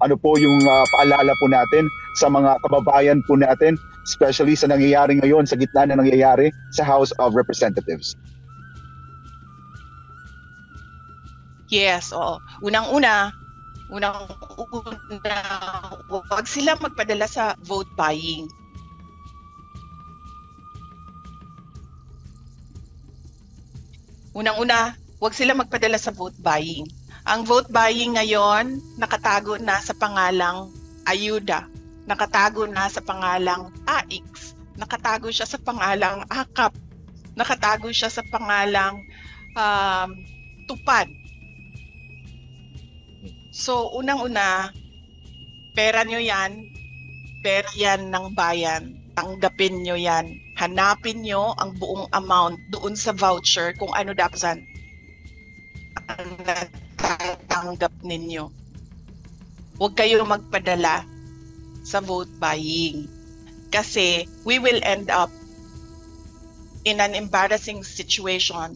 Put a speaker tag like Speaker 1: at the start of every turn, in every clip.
Speaker 1: ano po yung paalala po natin sa mga kababayan po natin, especially sa nangyayari ngayon, sa gitna na nangyayari sa House of Representatives?
Speaker 2: Yes, oo. Unang-una, huwag sila magpadala sa vote buying. Unang-una, huwag sila magpadala sa vote buying. Ang vote buying ngayon, nakatago na sa pangalang ayuda, nakatago na sa pangalang AIX, nakatago siya sa pangalang AKAP, nakatago siya sa pangalang tupad. So, unang-una, pera nyo yan, pera yan ng bayan, tanggapin nyo yan, hanapin nyo ang buong amount doon sa voucher kung ano dapat ang natatanggap ninyo. Huwag kayo magpadala sa vote buying kasi we will end up in an embarrassing situation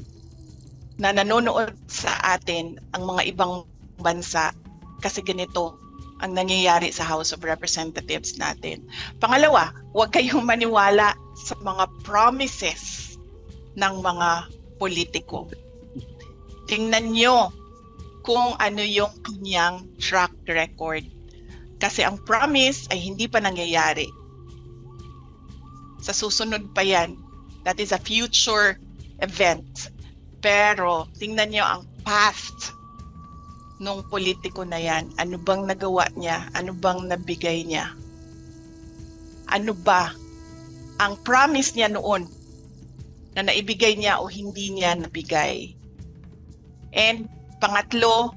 Speaker 2: na nanonood sa atin ang mga ibang bansa kasi ganito ang nangyayari sa House of Representatives natin. Pangalawa, huwag kayong maniwala sa mga promises ng mga politiko. Tingnan nyo kung ano yung kanyang track record. Kasi ang promise ay hindi pa nangyayari. Sa susunod pa yan. That is a future event. Pero tingnan nyo ang past nung politiko na yan. Ano bang nagawa niya? Ano bang nabigay niya? Ano ba ang promise niya noon na naibigay niya o hindi niya nabigay? And pangatlo,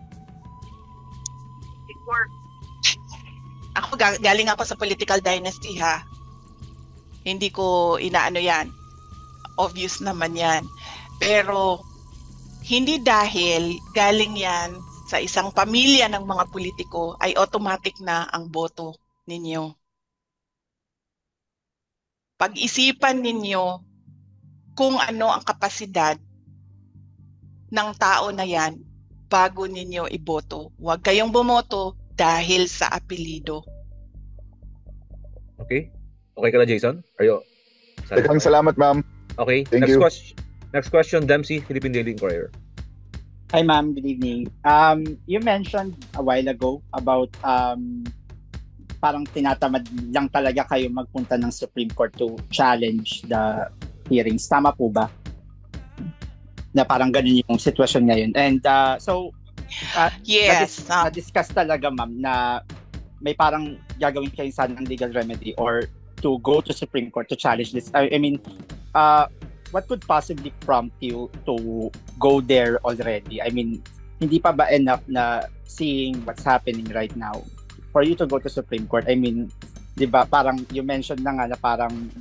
Speaker 2: ako galing ako sa political dynasty ha. Hindi ko inaano yan. Obvious naman yan. Pero hindi dahil galing yan sa isang pamilya ng mga politiko ay automatic na ang boto ninyo. Pag-isipan ninyo kung ano ang kapasidad ng tao na yan bago ninyo iboto. Huwag kayong bumoto dahil sa apelido.
Speaker 3: Okay? Okay ka na, Jason? Are you?
Speaker 1: Daghang salamat, ma'am.
Speaker 3: Okay.
Speaker 1: Thank you.
Speaker 3: Next question, Dempsey, Philippine Daily Inquirer.
Speaker 4: Hi, ma'am. Good evening. You mentioned a while ago about parang tinatamad lang talaga kayo magpunta ng Supreme Court to challenge the hearings. Tama po ba? Na parang ganun yung sitwasyon ngayon. And
Speaker 2: yes.
Speaker 4: Na-discuss talaga, ma'am, na may parang gagawin kayo sanang legal remedy or to go to Supreme Court to challenge this. I mean, what could possibly prompt you to go there already? I mean, hindi pa ba enough na seeing what's happening right now for you to go to Supreme Court? I mean, di ba, parang you mentioned na nga na parang,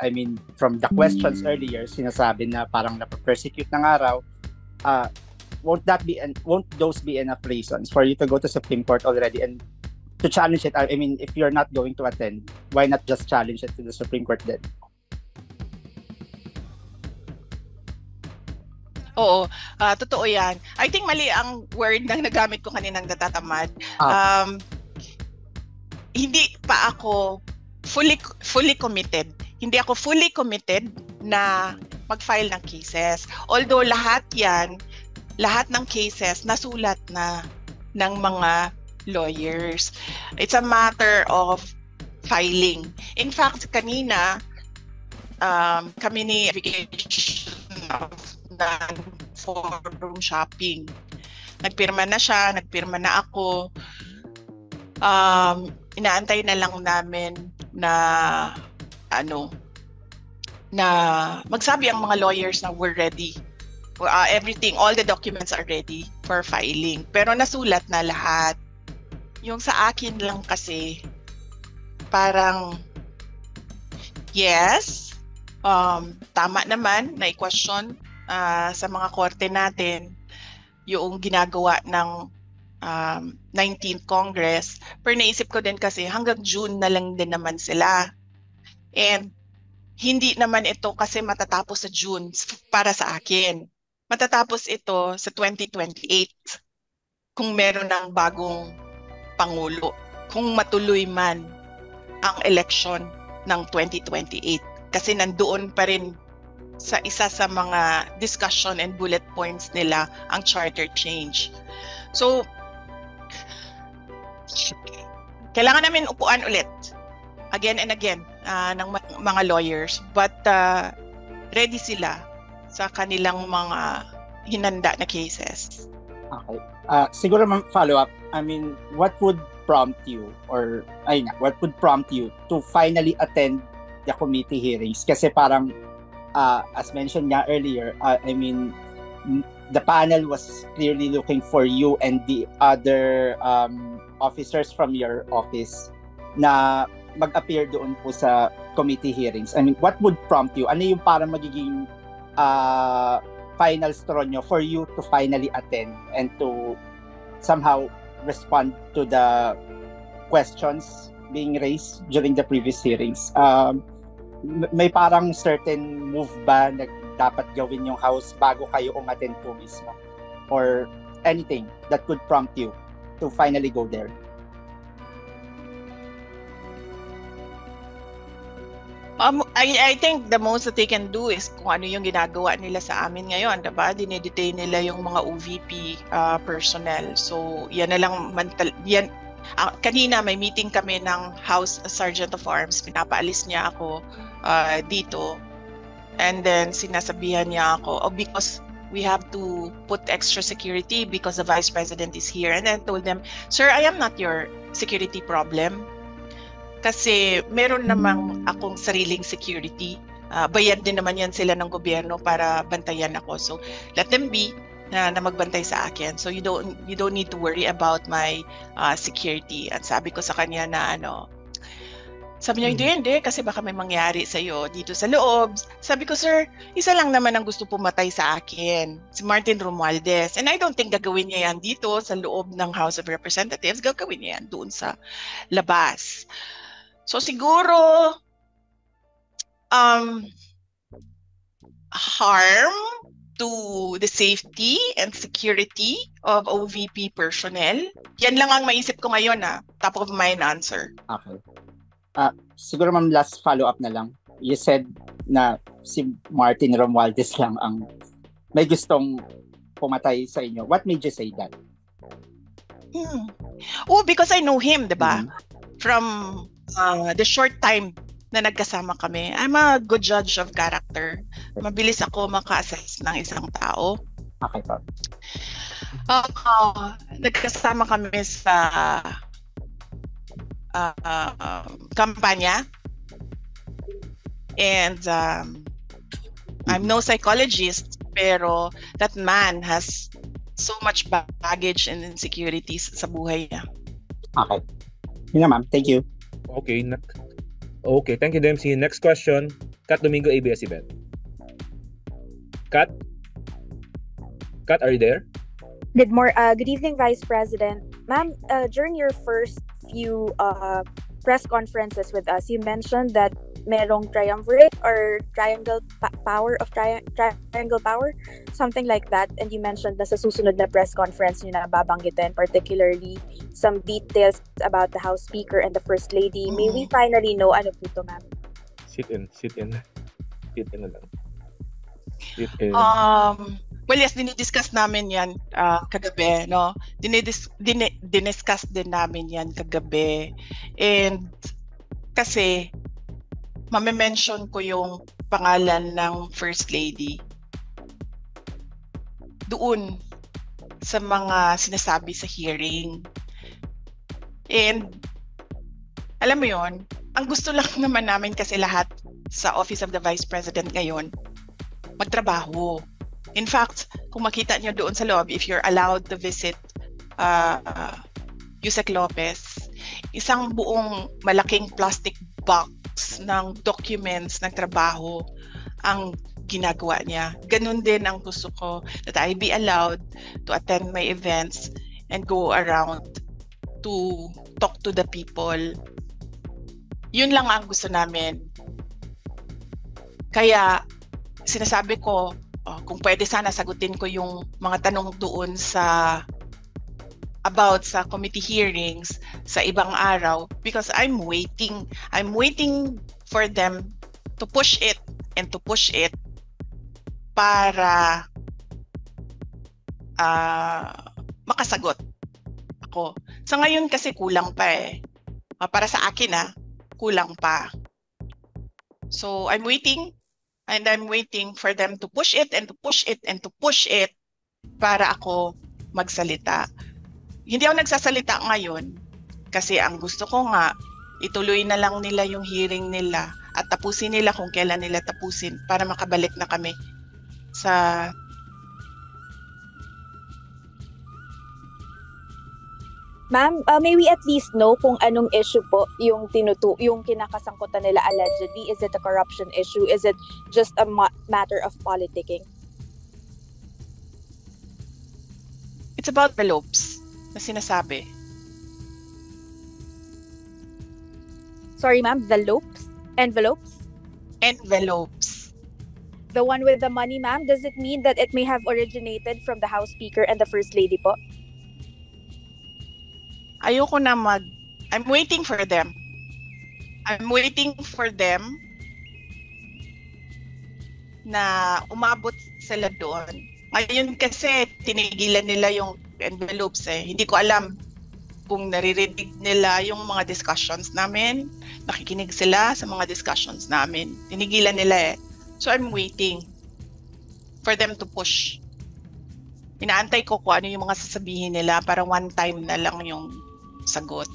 Speaker 4: I mean, from the questions earlier, sinasabi na parang napapersecute ng araw, won't those be enough reasons for you to go to Supreme Court already and to challenge it? I mean, if you're not going to attend, why not just challenge it to the Supreme Court then?
Speaker 2: Oo, totoo yan. I think mali ang word na nagamit ko kaninang natatamad. Hindi pa ako fully committed. Hindi ako fully committed na mag-file ng cases. Although lahat ng cases nasulat na ng mga lawyers. It's a matter of filing. In fact, kanina, kami ni non-forum shopping. Nagpirma na siya, nagpirma na ako. Inaantay na lang namin na magsabi ang mga lawyers na we're ready. Everything, all the documents are ready for filing. Pero nasulat na lahat. Yung sa akin lang kasi, parang, yes, tama naman na i-question sa mga korte natin yung ginagawa ng 19th Congress. Pero naisip ko din kasi hanggang June na lang din naman sila. And hindi naman ito kasi matatapos sa June para sa akin. Matatapos ito sa 2028 kung meron ng bagong Pangulo kung matuloy man ang election ng 2028. Kasi nandoon pa rin sa isa sa mga discussion and bullet points nila ang charter change. So, kailangan namin upuan ulit again and again ng mga lawyers, but ready sila sa kanilang mga hinanda na cases.
Speaker 4: Okay. Siguro follow up. I mean, what would prompt you what would prompt you to finally attend the committee hearings? Kasi parang as mentioned nga earlier, I mean, the panel was clearly looking for you and the other officers from your office na mag-appear doon po sa committee hearings. I mean, what would prompt you? Ano yung parang magiging final straw nyo for you to finally attend and to somehow respond to the questions being raised during the previous hearings? May parang certain move ba na dapat gawin yung House bago kayo umattend po mismo? Or anything that could prompt you to finally go there?
Speaker 2: I think the most that they can do is kung ano yung ginagawa nila sa amin ngayon, diba? Dinedetain nila yung mga OVP personnel. So, yan na lang, kanina may meeting kami ng House Sergeant of Arms, pinapaalis niya ako dito. And then, sinasabihan niya ako, because we have to put extra security because the Vice President is here. And then I told them, sir, I am not your security problem. Kasi meron namang akong sariling security. Bayad din naman yan sila ng gobyerno para bantayan ako. So let them be na magbantay sa akin. So you don't need to worry about my security. At sabi ko sa kanya na sabi niya, hindi, kasi baka may mangyari sa'yo dito sa loob. Sabi ko, sir, isa lang naman ang gusto pumatay sa akin, si Martin Romualdez. And I don't think gagawin niya yan dito sa loob ng House of Representatives. Gagawin niya yan doon sa labas. So siguro harm to the safety and security of OVP personnel. Yan lang ang maisip ko ngayon top of mind answer.
Speaker 4: Okay. Siguro ma'am, last follow-up na lang. You said na si Martin Romualdez lang ang may gustong pumatay sa inyo. What made you say that?
Speaker 2: Oh, because I know him, diba?
Speaker 4: Mm-hmm.
Speaker 2: From the short time na nagkasama kami. I'm a good judge of character. Mabilis ako maka-assess ng isang tao.
Speaker 4: Okay po.
Speaker 2: Nagkasama kami sa kampanya. And I'm no psychologist, pero that man has so much baggage and insecurities sa buhay niya.
Speaker 4: Okay. Yun na ma'am. Thank you.
Speaker 3: Okay, thank you, Dempsey. Next question, Kat Domingo, ABS-CBN. Kat, are you there?
Speaker 5: Good evening, Vice President. Ma'am, during your first few press conferences with us, you mentioned that merong triumvirate or triangle power, something like that. And you mentioned na sa susunod na press conference nyo na babanggitin, particularly some details about the House Speaker and the First Lady. May we finally know ano po ito, ma'am?
Speaker 3: Sit in na lang.
Speaker 2: Well, yes, dinidiscuss namin yan kagabi, no? Diniscuss din namin yan kagabi. And kasi mame-mention ko yung pangalan ng First Lady doon sa mga sinasabi sa hearing. And alam mo yon, ang gusto lang naman namin kasi lahat sa Office of the Vice President ngayon, magtrabaho. In fact, kung makita nyo doon sa loob, if you're allowed to visit Yusek Lopez, isang buong malaking plastic box ng documents ng trabaho ang ginagawa niya. Ganun din ang gusto ko, that I be allowed to attend my events and go around to talk to the people. Yun lang ang gusto namin. Kaya sinasabi ko, kung pwede sana sagutin ko yung mga tanong doon sa about sa committee hearings sa ibang araw because I'm waiting for them to push it para makasagot ako. Sa ngayon kasi kulang pa eh. Para sa akin kulang pa. So I'm waiting for them to push it para ako magsalita. Hindi ako nagsasalita ngayon kasi ang gusto ko nga ituloy na lang nila yung hearing nila at tapusin nila kung kailan nila tapusin para makabalik na kami sa
Speaker 5: Ma'am, may we at least know kung anong issue po yung kinakasangkutan nila allegedly? Is it a corruption issue? Is it just a matter of politicking?
Speaker 2: It's about envelopes na sinasabi.
Speaker 5: Sorry, ma'am, envelopes?
Speaker 2: Envelopes.
Speaker 5: The one with the money, ma'am, does it mean that it may have originated from the House Speaker and the First Lady po?
Speaker 2: Ayoko na I'm waiting for them. Na umabot sila doon. Ngayon kasi tinigilan nila yung envelopes eh. Hindi ko alam kung naririnig nila yung mga discussions namin. Nakikinig sila sa mga discussions namin. Tinigilan nila eh. So I'm waiting for them to push. Inaantay ko kung ano yung mga sasabihin nila para one time na lang yung sagot.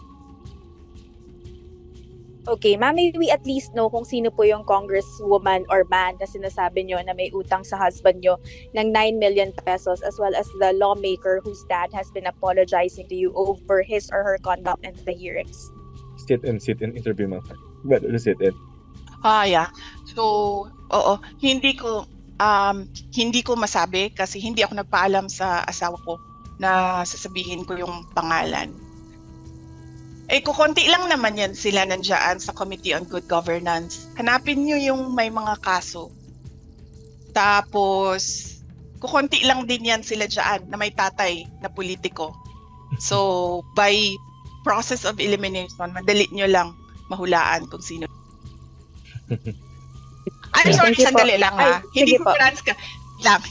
Speaker 5: Okay, ma'am, may we at least know kung sino po yung congresswoman or man na sinasabi nyo na may utang sa husband nyo ng 9 million pesos, as well as the lawmaker whose dad has been apologizing to you over his or her conduct in the hearings.
Speaker 3: Sit in interview, ma'am. But sit in.
Speaker 2: Yeah. So, hindi ko masabi kasi hindi ako nagpaalam sa asawa ko na sasabihin ko yung pangalan. Kukunti lang naman yan sila nandiyan sa Committee on Good Governance. Hanapin nyo yung may mga kaso. Tapos, kukunti lang din yan sila dyan na may tatay na politiko. So, by process of elimination, madali nyo lang mahulaan kung sino. I'm sorry, sandali lang ha. Hindi ko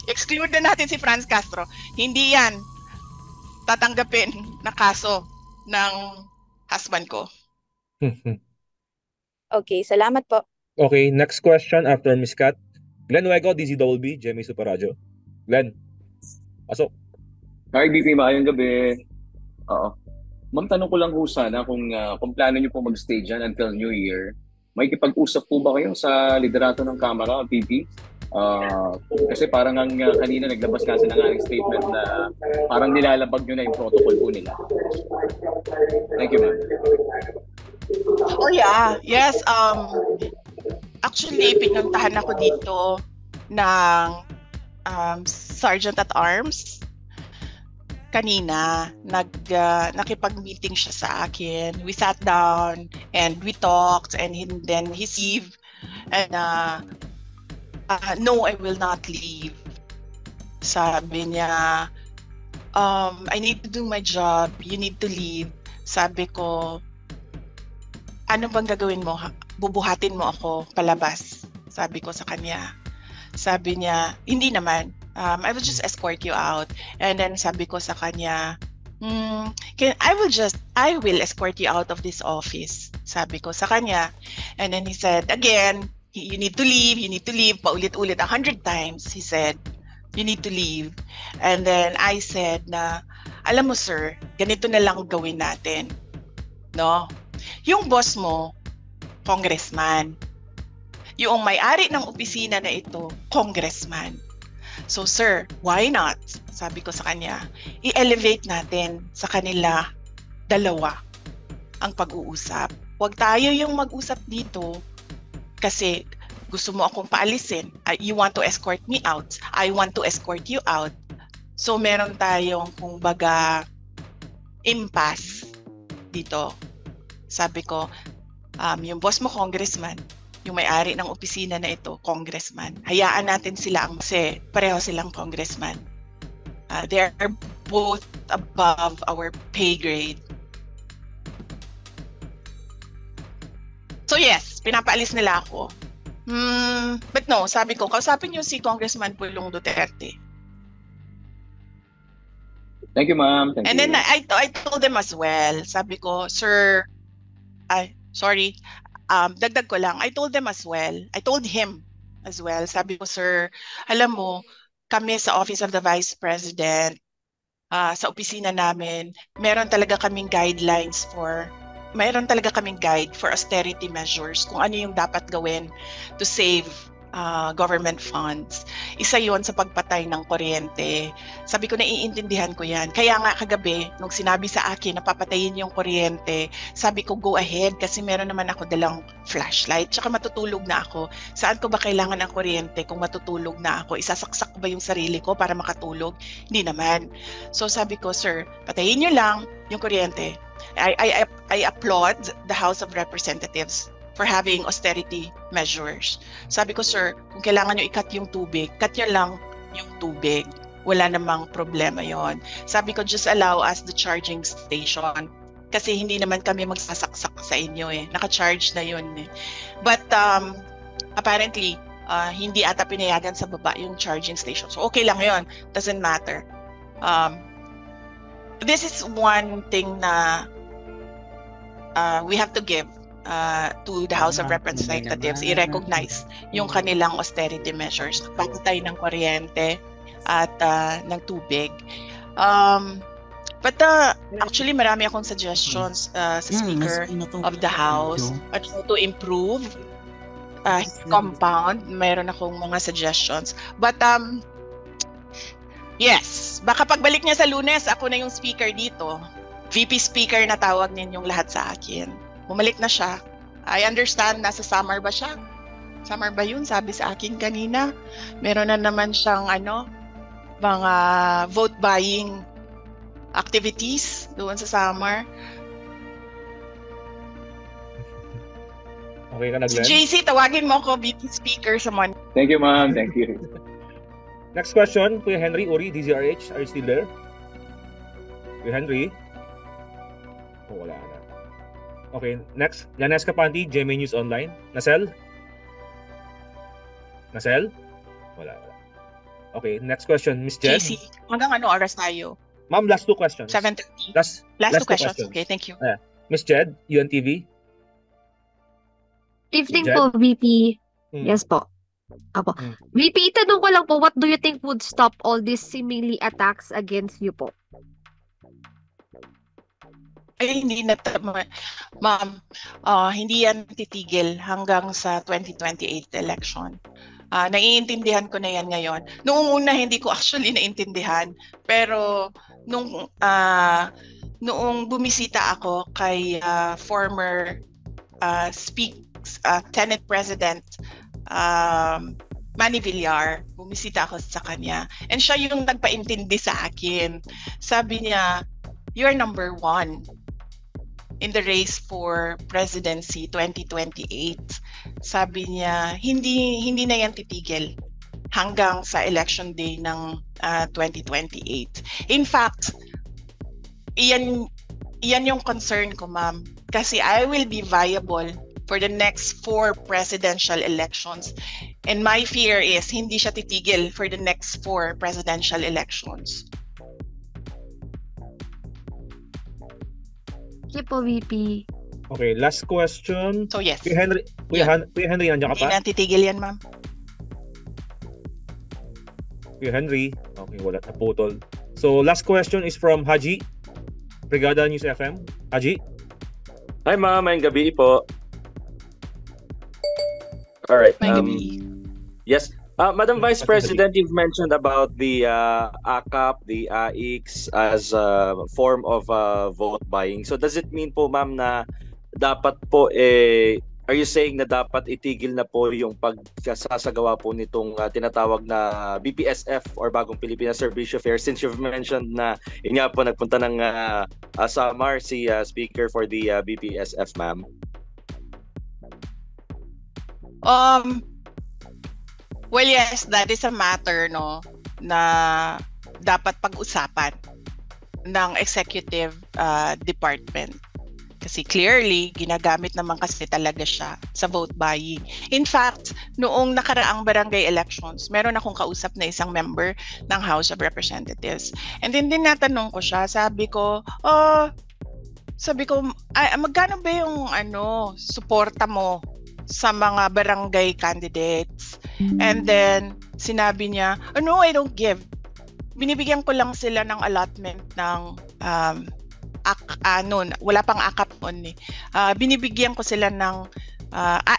Speaker 2: exclude na natin si Franz Castro. Hindi yan tatanggapin na kaso ng husband ko.
Speaker 5: Okay, salamat po.
Speaker 3: Okay, next question after Ms. Kat. Glenn Nuego, DZWB, Jemmy Superradyo. Glenn, pasok.
Speaker 6: Hi, BP, maayong gabi. Ma'am, tanong ko lang ho sana kung plano niyo po mag-stay dyan until New Year. May kipag-usap po ba kayo sa liderato ng Kamara, BP? Kasi parang kanina naglabas kasi ng aking statement na parang nilalabag nyo na yung protocol po nila. Thank you, ma'am.
Speaker 2: Oh yeah, yes. Actually, pinuntahan ako dito ng Sergeant at Arms. Kanina, nakipag-meeting siya sa akin. We sat down and we talked and then he leave. And no, I will not leave. Sabi niya, I need to do my job. You need to leave. Sabi ko, ano bang gagawin mo? Bubuhatin mo ako palabas. Sabi ko sa kanya. Sabi niya, hindi naman. I will just escort you out. And then sabi ko sa kanya, I will escort you out of this office. Sabi ko sa kanya. And then he said, again, you need to leave. Paulit-ulit 100 times. He said, you need to leave. And then I said na, alam mo sir, ganito na lang gawin natin. No? Yung boss mo, congressman. Yung may-ari ng opisina na ito, congressman. So sir, why not? Sabi ko sa kanya, i-elevate natin sa kanila dalawa ang pag-uusap. Huwag tayo yung mag-usap dito kasi gusto mo akong paalisin. You want to escort me out. I want to escort you out. So meron tayong kumbaga impasse dito. Sabi ko, yung boss mo congressman, yung may-ari ng opisina na ito, congressman. Hayaan natin sila kasi pareho silang congressman. They are both above our pay grade. So yes, pinapaalis nila ako. But no, sabi ko, kausapin niyo si Congressman Pulong Duterte.
Speaker 6: Thank you, ma'am. Thank
Speaker 2: And
Speaker 6: you.
Speaker 2: then I told them as well. Sabi ko, sir, sorry, dagdag ko lang. I told them as well. I told him as well. Sabi ko, sir, alam mo, kami sa Office of the Vice President, sa opisina namin, meron talaga kaming guide for austerity measures kung ano yung dapat gawin to save government funds. Isa yon sa pagpatay ng kuryente. Sabi ko, naiintindihan ko yan. Kaya nga kagabi, nung sinabi sa akin na papatayin yung kuryente, sabi ko, go ahead kasi meron naman ako dalang flashlight. Tsaka matutulog na ako. Saan ko ba kailangan ng kuryente kung matutulog na ako? Isasaksak ko ba yung sarili ko para makatulog? Hindi naman. So sabi ko, sir, patayin nyo lang yung kuryente. I applaud the House of Representatives for having austerity measures. Sabi ko, sir, kung kailangan nyo i-cut yung tubig, cut nyo lang yung tubig. Wala namang problema yon. Sabi ko, just allow us the charging station. Kasi hindi naman kami magsasaksak sa inyo eh. Naka-charge na yun eh. But apparently, hindi ata pinayagan sa baba yung charging station. So okay lang yon. Doesn't matter. This is one thing na we have to give to the House of Representatives. I-recognize yung kanilang austerity measures. Pagpatay ng kuryente at ng tubig. But actually, marami akong suggestions sa Speaker of the House on how to improve his compound. Mayroon akong mga suggestions. But yes, baka pagbalik niya sa Lunes, ako na yung speaker dito. VP Speaker na tawag ninyong lahat sa akin. Bumalik na siya. I understand, nasa summer ba siya? Summer ba yun? Sabi sa akin kanina. Meron na naman siyang mga vote buying activities doon sa summer.
Speaker 3: Okay ka na, Glenn?
Speaker 2: JC, tawagin mo ako VP Speaker sa Monday.
Speaker 6: Thank you, ma'am. Thank you.
Speaker 3: Next question, Kuya Henry Uri, DZRH. Are you still there? Kuya Henry? Oh, wala na. Okay, next. Lanes Kapanti, GMA News Online. Nasel? Nasel? Wala. Okay, next question, Miss Jed.
Speaker 2: JC, hanggang ano oras tayo?
Speaker 3: Ma'am, last two questions.
Speaker 2: 7:30.
Speaker 3: Last
Speaker 2: Last two questions. Okay, thank you.
Speaker 3: Miss Jed, UNTV.
Speaker 7: Evening
Speaker 3: Jed?
Speaker 7: po, VP.
Speaker 3: Hmm.
Speaker 7: Yes po. Apo. VP, tanong ko lang po, what do you think would stop all these seemingly attacks against you po?
Speaker 2: Ay, hindi na, ma'am, hindi yan titigil hanggang sa 2028 election. Naiintindihan ko na yan ngayon. Noong una, hindi ko actually naintindihan. Pero noong bumisita ako kay former Senate President Manny Villar, bumisita ako sa kanya. And siya yung nagpaintindi sa akin. Sabi niya, you're number 1 in the race for presidency 2028. Sabi niya, hindi na yan titigil hanggang sa election day ng 2028. In fact, iyan yung concern ko, ma'am. Kasi I will be viable for the next 4 presidential elections. And my fear is hindi siya titigil for the next 4 presidential elections.
Speaker 7: Okay po, VP.
Speaker 3: Okay, last question.
Speaker 2: So yes,
Speaker 3: Kuya Henry, nandiyan ka
Speaker 2: hindi
Speaker 3: pa?
Speaker 2: na titigil yan, ma'am.
Speaker 3: Kuya Henry. Okay, wala, naputol. So, last question is from Haji, Brigada News FM. Haji?
Speaker 8: Hi ma'am, mayang gabi po. Alright.
Speaker 2: May gabi.
Speaker 8: Yes. Madam Vice President, you've mentioned about the AKAP, the AIX as a form of vote buying. So does it mean po ma'am na dapat po are you saying na dapat itigil na po yung pagsasagawa po nitong tinatawag na BPSF or Bagong Pilipinas Serbisyo Fair, since you've mentioned na yun nga po nagpunta ng Samar si Speaker for the BPSF, ma'am?
Speaker 2: Well, yes, that is a matter, no, na dapat pag-usapan ng executive department. Kasi clearly, ginagamit naman kasi talaga siya sa vote buying. In fact, noong nakaraang barangay elections, meron akong kausap na isang member ng House of Representatives. And then natanong ko siya, sabi ko, magkano ba yung suporta mo sa mga barangay candidates? And then, sinabi niya, no, I don't give. Binibigyan ko lang sila ng allotment ng wala pang akap on eh. Binibigyan ko sila ng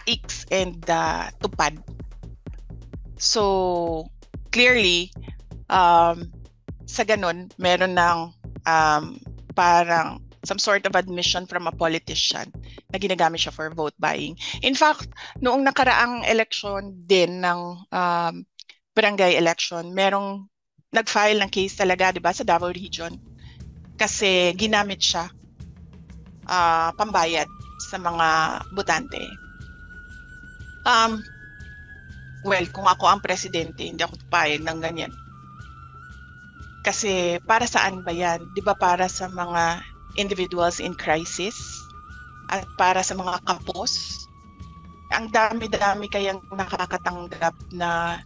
Speaker 2: AIX and tupad. So, clearly, sa ganun, meron ng parang some sort of admission from a politician na ginagamit siya for vote buying. In fact, noong nakaraang election din ng barangay election, merong nag-file ng case talaga, 'di ba, sa Davao Region. Kasi ginamit siya pambayad sa mga botante. Well, kung ako ang presidente, hindi ako papayag ng ganyan. Kasi para saan ba yan? Di ba para sa mga individuals in crisis? At para sa mga kapos? Ang dami-dami kayang nakakatanggap na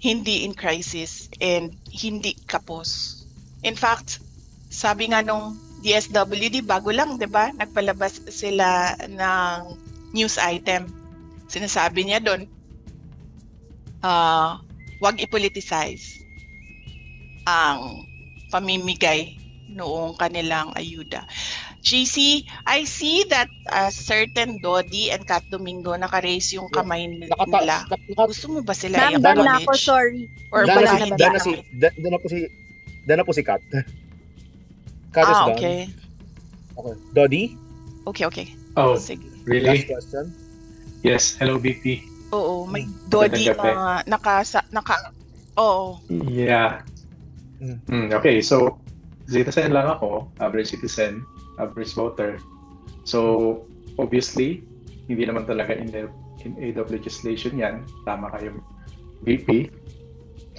Speaker 2: hindi in crisis and hindi kapos. In fact, sabi nga nung DSWD, bago lang, di ba? Nagpalabas sila ng news item. Sinasabi niya doon, wag i-politicize ang pamimigay noong kanilang ayuda. GC, I see that certain Dodi and Kat Domingo naka-raise yung kamay nila. Gusto mo ba sila
Speaker 5: Ma'am, done na ako, sorry.
Speaker 2: Or
Speaker 3: Done na po si Kat. Kat is done.
Speaker 2: Okay.
Speaker 3: Okay. Dodi?
Speaker 2: Okay.
Speaker 9: Oh,
Speaker 2: sige.
Speaker 9: really?
Speaker 3: Last question.
Speaker 9: Yes, hello BP.
Speaker 2: Oo, may Dodi Oo.
Speaker 9: Yeah. Okay, so citizen lang ako, average citizen, average voter. So obviously, hindi naman talaga in aid of legislation yan. Tama kayo, BP.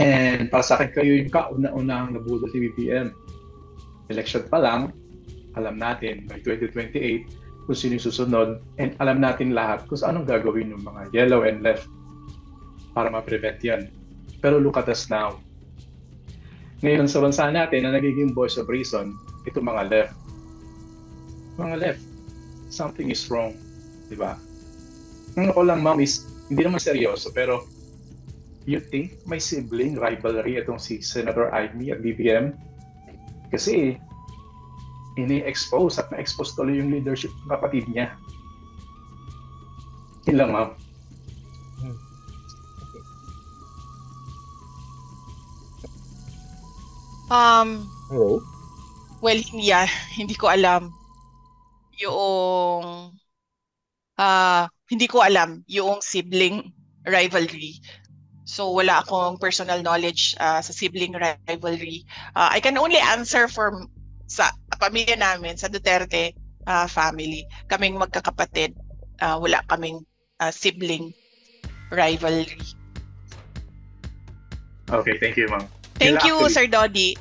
Speaker 9: And para sa akin, kayo yung kauna-unang nabudol si BBM. Election pa lang, alam natin by 2028 kung sino yung susunod, and alam natin lahat kung anong gagawin ng mga yellow and left para ma-prevent yan. Pero look at us now. Ngayon sa bansa natin na nagiging voice of reason, ito mga left. Mga left, something is wrong. Diba? Ang ako lang, ma'am, is hindi naman seryoso, pero you think may sibling rivalry itong si Senator Amy at BBM? Kasi ini-expose at na-expose tuloy yung leadership ng kapatid niya. Yun lang, ma'am.
Speaker 3: Hello?
Speaker 2: Well, hindi ko alam yung sibling rivalry. So wala akong personal knowledge sa sibling rivalry. I can only answer sa pamilya namin, sa Duterte family. Kaming magkakapatid, wala kaming sibling rivalry.
Speaker 9: Okay, thank you, ma'am.
Speaker 2: Thank you, Sir Dodi,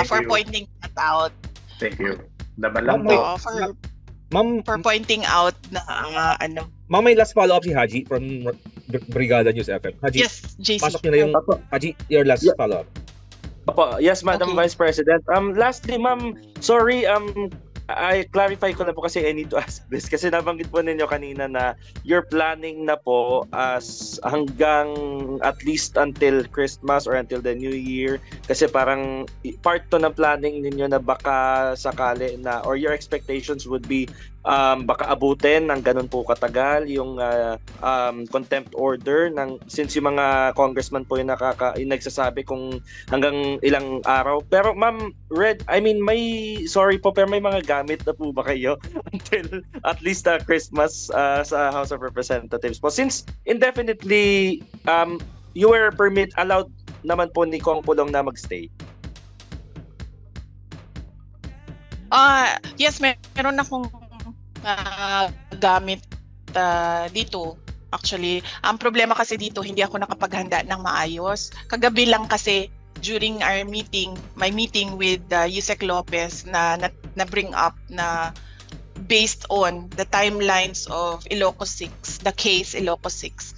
Speaker 2: for pointing that out.
Speaker 9: Thank you. Daman lang
Speaker 2: po.
Speaker 3: Ma'am,
Speaker 2: for pointing out na
Speaker 3: Ma'am, may last follow-up si Haji from Brigada News FM. Haji,
Speaker 2: yes, JC.
Speaker 3: pasok niyo na yung Haji, your last follow-up.
Speaker 8: Yes, Madam Vice President. Lastly, ma'am, sorry, I clarify ko na po kasi I need to ask this kasi nabanggit po ninyo kanina na you're planning na po as hanggang at least until Christmas or until the New Year kasi parang part to ng planning ninyo na baka sakali na or your expectations would be baka abutin ng ganun po katagal yung contempt order since yung mga congressman po yung nagsasabi kung hanggang ilang araw. Pero ma'am, sorry po, pero may mga gamit na po ba kayo until at least Christmas sa House of Representatives po? Since indefinitely you were allowed naman po ni Kong Pulong na magstay.
Speaker 2: Yes, meron akong gamit dito. Actually, ang problema kasi dito, hindi ako nakapaghanda ng maayos. Kagabi lang kasi during our meeting, my meeting with Yusek Lopez na bring up na based on the timelines of Ilocos 6, the case Ilocos 6.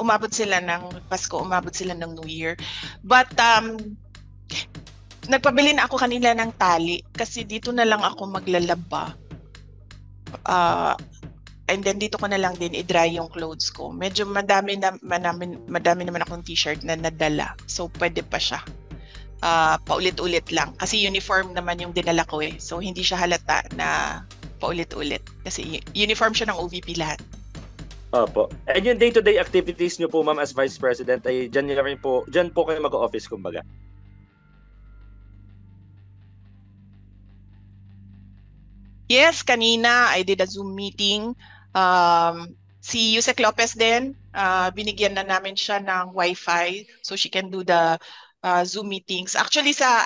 Speaker 2: Umabot sila ng Pasko, umabot sila ng New Year. But nagpabili na ako kanila ng tali kasi dito na lang ako maglalaba. And then dito ko na lang din i-dry yung clothes ko. Medyo madami naman akong t-shirt na nadala. So pwede pa siya. Paulit-ulit lang. Kasi uniform naman yung dinala ko eh. So hindi siya halata na paulit-ulit. Kasi uniform siya ng OVP lahat.
Speaker 8: Opo. And yung day-to-day activities nyo po, ma'am, as Vice President, ay dyan po kayo mag-office, kumbaga?
Speaker 2: Yes, kanina I did a Zoom meeting. Si Yusek Lopez din, binigyan na namin siya ng Wi-Fi so she can do the Zoom meetings. Actually sa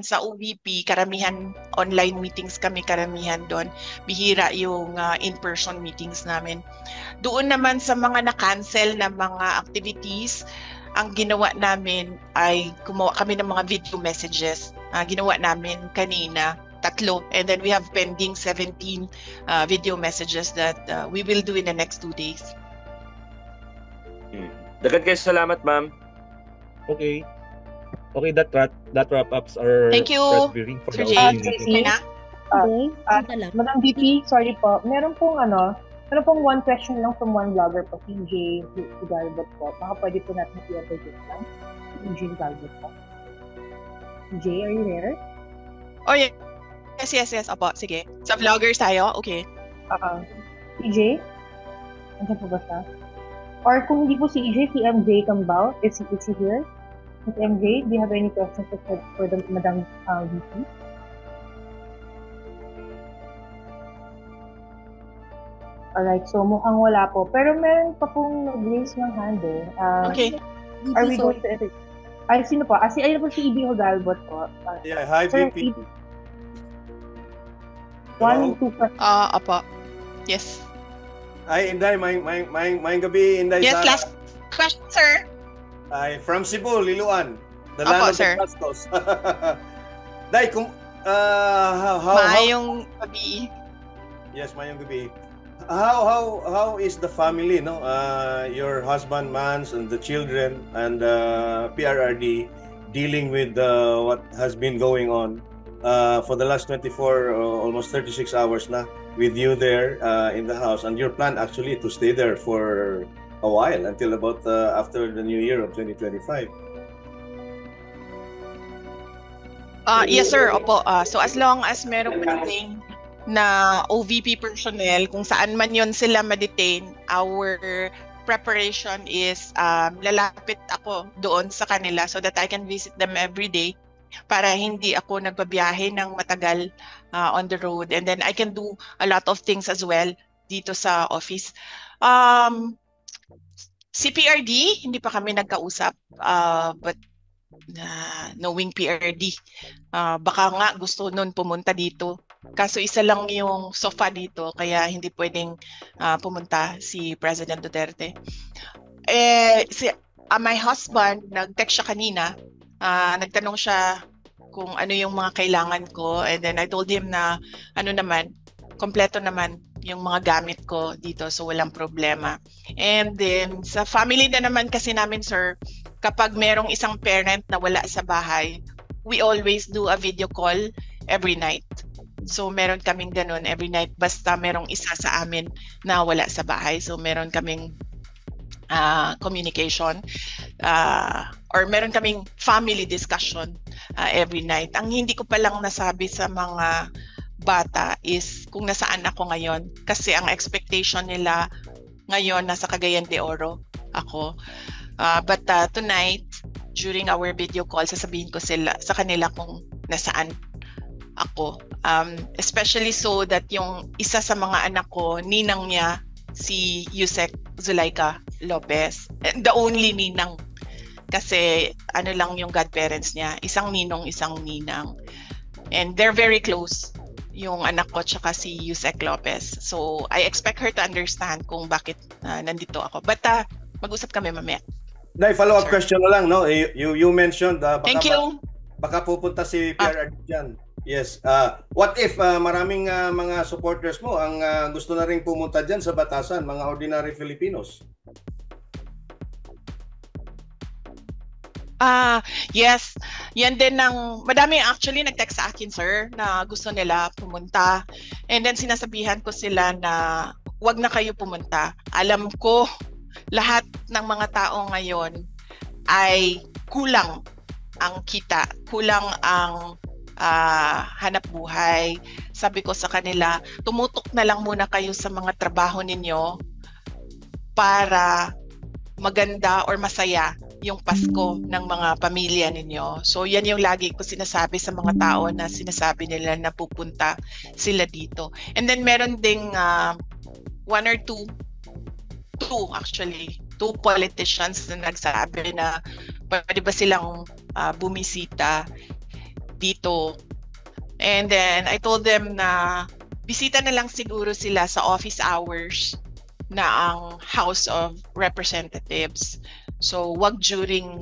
Speaker 2: sa OVP, karamihan online meetings kami karamihan doon. Bihira yung in-person meetings namin. Doon naman sa mga na-cancel na mga activities, ang ginawa namin ay gumawa kami ng mga video messages. Ginawa namin kanina 3, and then we have pending 17 video messages that we will do in the next 2 days.
Speaker 8: Dagan kayo salamat, ma'am.
Speaker 3: Okay, that wrap ups our
Speaker 2: Thank you,
Speaker 3: press briefing for
Speaker 2: Sir
Speaker 3: the
Speaker 2: Jay.
Speaker 3: meeting.
Speaker 10: Madam VP, sorry po. Meron pong one question lang from one vlogger po, CJ Hidalbot po. Baka pwede po natin i-interview lang. CJ Hidalbot po. CJ, are you there?
Speaker 2: Oh, yeah. Yes. Opo, sige. Sa vloggers tayo? Okay.
Speaker 10: CJ? Andiyan po ba siya? Or kung hindi po si CJ, si MJ Cambao, is he here? Ms. MJ, do you have any questions for the Madam VP? Alright, so mukhang wala po. Pero meron pa pong nag-raise ng hand eh.
Speaker 2: Okay.
Speaker 10: Are we going to... Ay, sino po? Ayun po si EB Hidalbot po.
Speaker 11: Yeah, hi VP.
Speaker 10: 1, 2, 3.
Speaker 2: Apa. Yes.
Speaker 11: Ay, Inday, may gabi, Inday.
Speaker 2: Yes,
Speaker 11: Sara.
Speaker 2: last question, sir.
Speaker 11: Ay, from Cebu, Liluan.
Speaker 2: Opo, sir.
Speaker 11: Day, kung
Speaker 2: Mayong gabi.
Speaker 11: Yes, mayong gabi. How is the family, no? Your husband, Mans, and the children, and PRRD dealing with what has been going on for the last 24, almost 36 hours na with you there in the house, and your plan actually to stay there for a while until about after the new year of 2025.
Speaker 2: Yes, sir. Opo. So as long as merong ma-detain na OVP personnel, kung saan man yon sila ma-detain, our preparation is lalapit ako doon sa kanila so that I can visit them every day para hindi ako nagbabiyahe ng matagal on the road. And then I can do a lot of things as well dito sa office. CPRD, hindi pa kami nagkausap, but knowing PRD, baka nga gusto nun pumunta dito. Kaso isa lang yung sofa dito, kaya hindi pwedeng pumunta si President Duterte. My husband, nag-text siya kanina, nagtanong siya kung ano yung mga kailangan ko, and then I told him na kompleto naman yung mga gamit ko dito, so walang problema. And then sa family na naman kasi namin, sir, kapag merong isang parent na wala sa bahay, we always do a video call every night. So meron kaming ganun every night, basta merong isa sa amin na wala sa bahay. So meron kaming communication or meron kaming family discussion every night. Ang hindi ko pa lang nasabi sa mga bata is kung nasaan ako ngayon, kasi ang expectation nila ngayon nasa Cagayan de Oro ako. But tonight, during our video call, sasabihin ko sa kanila kung nasaan ako. Especially so that yung isa sa mga anak ko, ninang niya, si Yusek Zulaika Lopez. The only ninang. Kasi ano lang yung godparents niya. Isang ninong, isang ninang. And they're very close, yung anak ko tsaka si Yusek Lopez. So I expect her to understand kung bakit nandito ako. But mag-usap kami mamaya.
Speaker 11: Nay, follow-up
Speaker 2: Sir.
Speaker 11: question na lang, no? You mentioned,
Speaker 2: Thank you.
Speaker 11: baka pupunta si PRRD dyan. Yes. What if maraming mga supporters mo ang gusto na rin pumunta dyan sa batasan, mga ordinary Filipinos?
Speaker 2: Yes. Yan din madami actually nag-text sa akin, sir, na gusto nila pumunta. And then sinasabihan ko sila na wag na kayo pumunta. Alam ko lahat ng mga tao ngayon ay kulang ang kita, kulang ang hanap buhay. Sabi ko sa kanila, tumutok na lang muna kayo sa mga trabaho ninyo para maganda or masaya yung Pasko ng mga pamilya ninyo. So yan yung lagi ko sinasabi sa mga tao na sinasabi nila na pupunta sila dito. And then meron ding one or two politicians na nagsabi na pwede ba silang bumisita dito. And then I told them na bisita na lang siguro sila sa office hours na ang House of Representatives. So wag during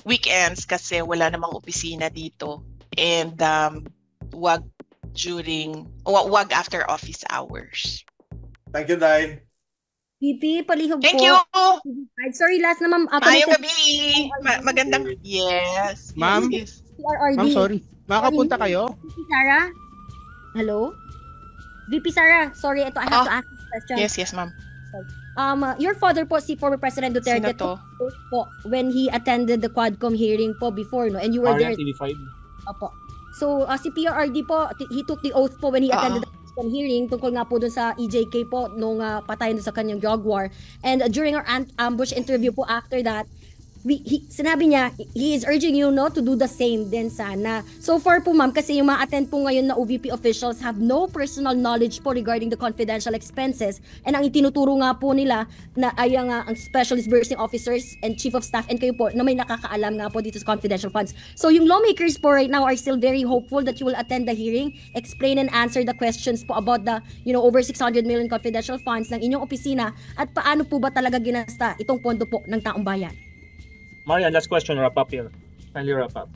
Speaker 2: weekends kasi wala namang opisina dito. And wag after office hours.
Speaker 11: Thank you, Day.
Speaker 12: VP, palihog
Speaker 2: Thank
Speaker 12: po.
Speaker 2: you!
Speaker 12: Sorry, last na ma'am.
Speaker 2: Mayong gabi! Magandang... Yes.
Speaker 13: Ma'am?
Speaker 2: Yes.
Speaker 12: PRRD.
Speaker 13: Ma'am, sorry. Makakapunta kayo?
Speaker 12: VP Sara? Hello? VP Sara, sorry, I have to ask this question.
Speaker 2: Yes, ma'am.
Speaker 12: Your father po, si former President Duterte,
Speaker 2: Sino to?
Speaker 12: po when he attended the Quadcom hearing po before, no? And you were there.
Speaker 3: TV5.
Speaker 12: Opo. So, si PRRD po, he took the oath po when he attended the Quadcom hearing tungkol nga po dun sa EJK po nung patay dun sa kanyang drug war. And during our ambush interview po after that, sinabi niya, he is urging you to do the same din sana. So far po ma'am, kasi yung ma-attend po ngayon na OVP officials have no personal knowledge po regarding the confidential expenses. And ang itinuturo nga po nila na ay ang specialist bursing officers and chief of staff and kayo po na may nakakaalam nga po dito sa confidential funds. So yung lawmakers po right now are still very hopeful that you will attend the hearing, explain and answer the questions po about the over 600 million confidential funds ng inyong opisina at paano po ba talaga ginasta itong pondo po ng taong bayan.
Speaker 3: Marian, last question, wrap up here. Kindly wrap up.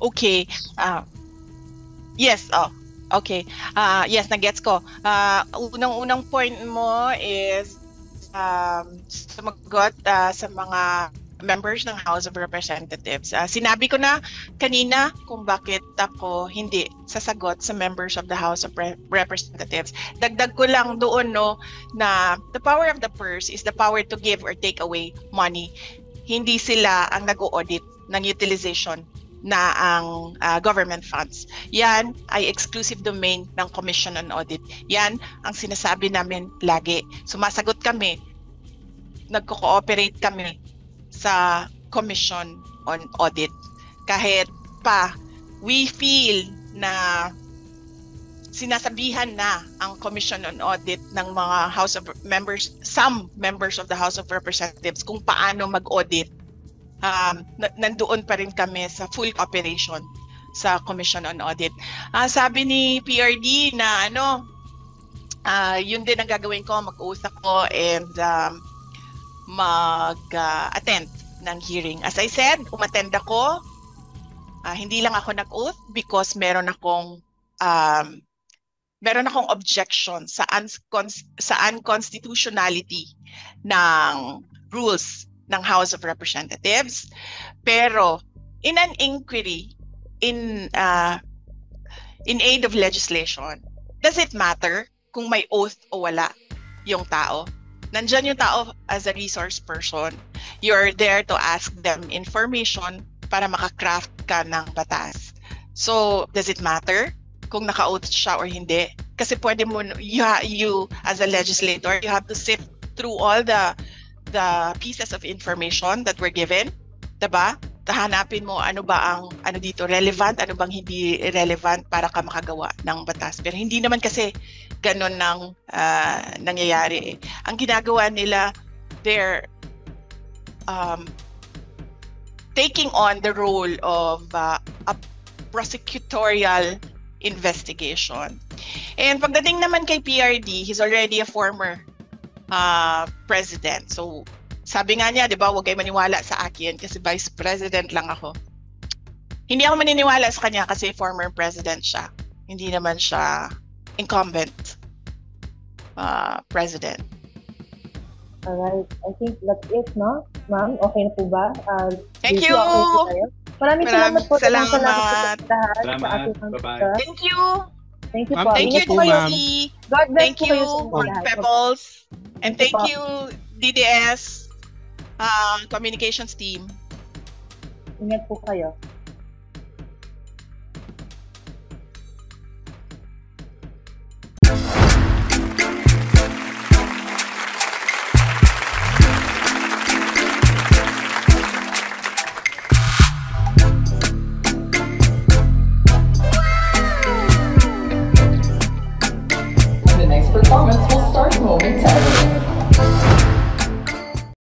Speaker 2: Okay. Yes. Okay. Yes, nagets ko. Unang point mo is sumagot sa mga members ng House of Representatives. Sinabi ko na kanina kung bakit ako hindi sasagot sa members of the House of Representatives. Dagdag ko lang doon na the power of the purse is the power to give or take away money. Hindi sila ang nag-audit ng utilization na ang government funds. Yan ay exclusive domain ng Commission on Audit. Yan ang sinasabi namin lagi. Sumasagot kami, nagko-cooperate kami sa Commission on Audit. Kahit pa we feel na sinasabihan na ang Commission on Audit ng mga some members of the House of Representatives kung paano mag-audit, nandoon pa rin kami sa full cooperation sa Commission on Audit. Sabi ni PRD na yun din ang gagawin ko, mag-uusap ko and mag-attend ng hearing. As I said, umattend ako. Hindi lang ako nag-oath because meron akong objection sa unconstitutionality ng rules ng House of Representatives. Pero in an inquiry in aid of legislation, does it matter kung may oath o wala yung tao? Nandyan yung tao as a resource person. You're there to ask them information para makakraft ka ng batas. So, does it matter kung naka-oath siya or hindi? Kasi pwede mo, you as a legislator, you have to sift through all the pieces of information that were given, diba? Hanapin mo ano ba ang dito relevant, ano bang hindi relevant para ka makagawa ng batas. Pero hindi naman kasi ganun nang nangyayari. Ang ginagawa nila, they're taking on the role of a prosecutorial investigation. And pagdating naman kay PRD, he's already a former president. So, sabi nga niya, di ba, huwag kayo maniwala sa akin kasi vice president lang ako. Hindi ako maniniwala sa kanya kasi former president siya. Hindi naman siya incumbent president.
Speaker 10: Alright, I think that's it, no? Ma'am, okay na po ba?
Speaker 2: Thank you!
Speaker 10: Okay Maraming salamat po.
Speaker 2: Salamat.
Speaker 9: Salamat. Bye-bye.
Speaker 2: Thank you.
Speaker 10: Thank you
Speaker 13: Ma'am,
Speaker 10: po.
Speaker 2: Thank you,
Speaker 10: Ingat po kayo.
Speaker 2: Dee.
Speaker 10: God bless
Speaker 2: Thank
Speaker 10: po
Speaker 2: you,
Speaker 10: kayo sa inyo lahat.
Speaker 2: Pebbles. And thank
Speaker 10: po.
Speaker 2: you, DDS communications team.
Speaker 10: Ingat po kayo.